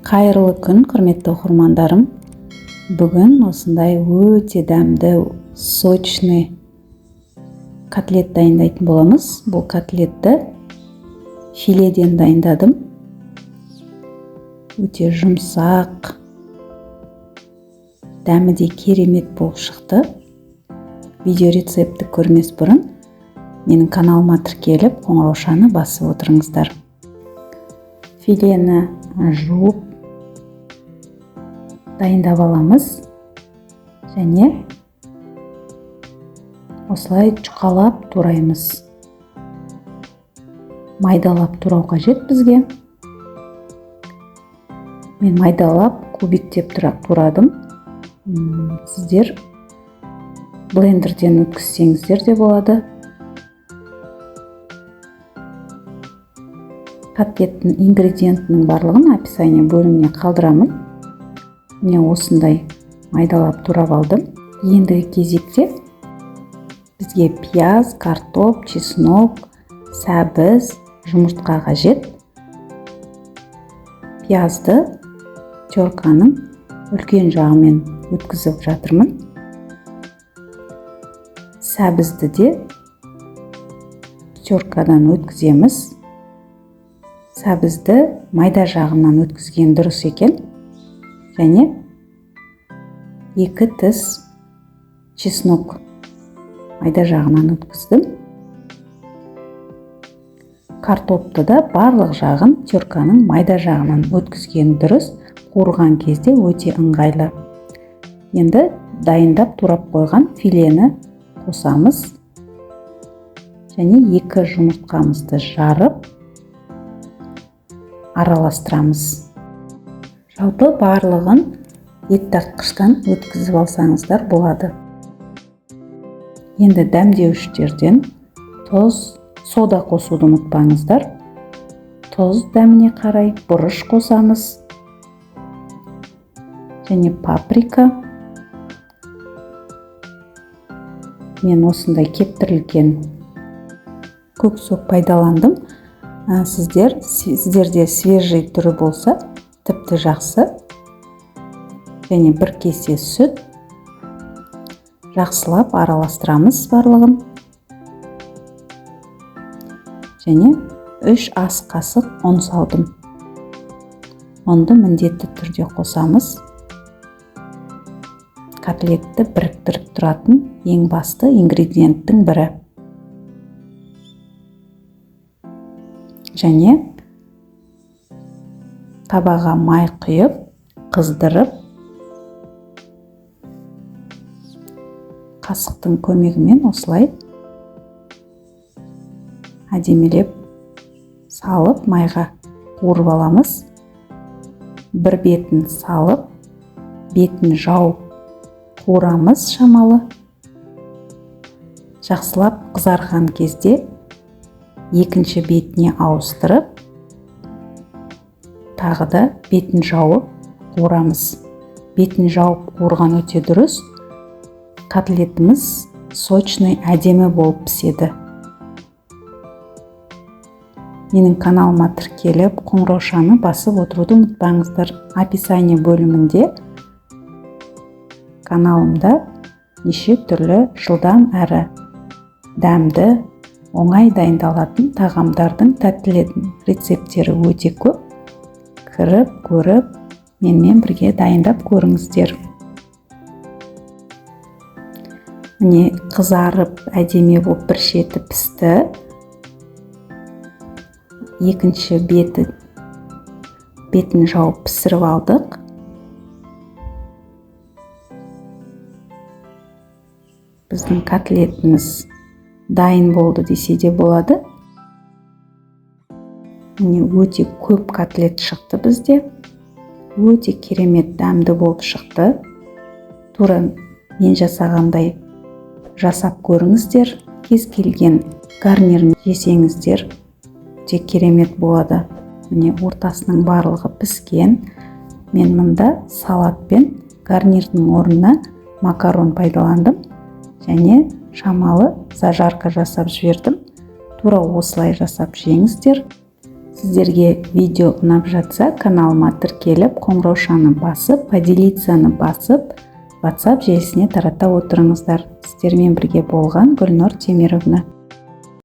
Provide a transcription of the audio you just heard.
Қайырлы күн, құрметті оқырмандарым. Бүгін осындай өте дәмді, сочный котлет дайындайтын боламыз. Бұл котлетті филеден дайындадым. Өте жұмсақ, дәмі де керемет болып шықты. Видео рецепті көрмес бұрын менің каналыма тіркеліп, қоңыраушаны басып отырыңыздар. Филені жуып дайындап аламыз және осылай жұқалап тураймыз. Майдалап турау қажет бізге. Мен майдалап кубиктеп турадым. Сіздер блендерден өткізсеңіздер де болады. Котлеттің ингредиентінің барлығын описание бөліміне қалдырамын. Міне осындай майдалап турап алдым. Ендігі кезекте бізге пияз, картоп, чеснок, сәбіз, жұмыртқа қажет. Пиязды терканың үлкен жағымен өткізіп жатырмын. Сәбізді де теркадан өткіземіз. Сәбізді майда жағынан өткізген дұрыс екен. Және 2 тіс чеснок майда жағынан өткіздім. Картопты да барлық жағын терканың майда жағынан өткізген дұрыс. Қуырған кезде өте ыңғайлы. Енді дайындап турап қойған филені қосамыз. Және 2 жұмыртқамызды жарып араластырамыз. Жалпы барлығын ет тартқыштан өткізіп алсаңыздар болады. Енді дәмдеуіштерден тұз, сода қосуды ұмытпаңыздар. Тұз дәміне қарай бұрыш қосамыз. Және паприка. Мен осындай кептірілген көксөк пайдаландым. Сіздерде свежий түрі болса, тіпті жақсы. Және 1 кесе сүт. Жақсылап араластырамыз барлығын. Және 3 ас қасық ұн салдым. Ұнды міндетті түрде қосамыз. Котлетті біріктіріп тұратын ең басты ингредиенттің бірі. Және табаға май құйып, қыздырып, қасықтың көмегімен осылай әдемелеп салып, майға қуырып аламыз. Бір бетін салып, бетін жауып қуырамыз шамалы. Жақсылап қызарған кезде екінші бетіне ауыстырып, тағы да бетін жауып қуырамыз. Бетін жауып қуырған өте дұрыс. Котлетіміз сочный, әдемі болып піседі. Менің каналыма тіркеліп, қоңыраушаны басып отыруды ұмытпаңыздар. Описание бөлімінде каналымда неше түрлі жылдам әрі дәмді, оңай дайындалатын тағамдардың тәттілетін рецептері өте көп. Кіріп, көріп, менімен бірге дайындап көріңіздер. Міне қызарып, әдемі болып бір шеті пісті. Екінші бетін жауып пісіріп алдық. Біздің котлетіміз дайын болды десе де болады. Міне өте көп котлет шықты бізде. Өте керемет дәмді болып шықты. Тура мен жасағандай жасап көріңіздер. Кез келген гарнирін жесеңіздер өте керемет болады. Міне ортасының барлығы піскен. Мен мұнда салат пен гарнирдің орнына макарон пайдаландым. Және шамалы зажарка жасап жібердім. Тура осылай жасап жеңіздер. Сіздерге видео ұнап жатса, каналыма тіркеліп, қоңыраушаны басып, поделицаны басып, WhatsApp желісіне тарата отырыңыздар. Сіздермен бірге болған Гүлнұр Темировна.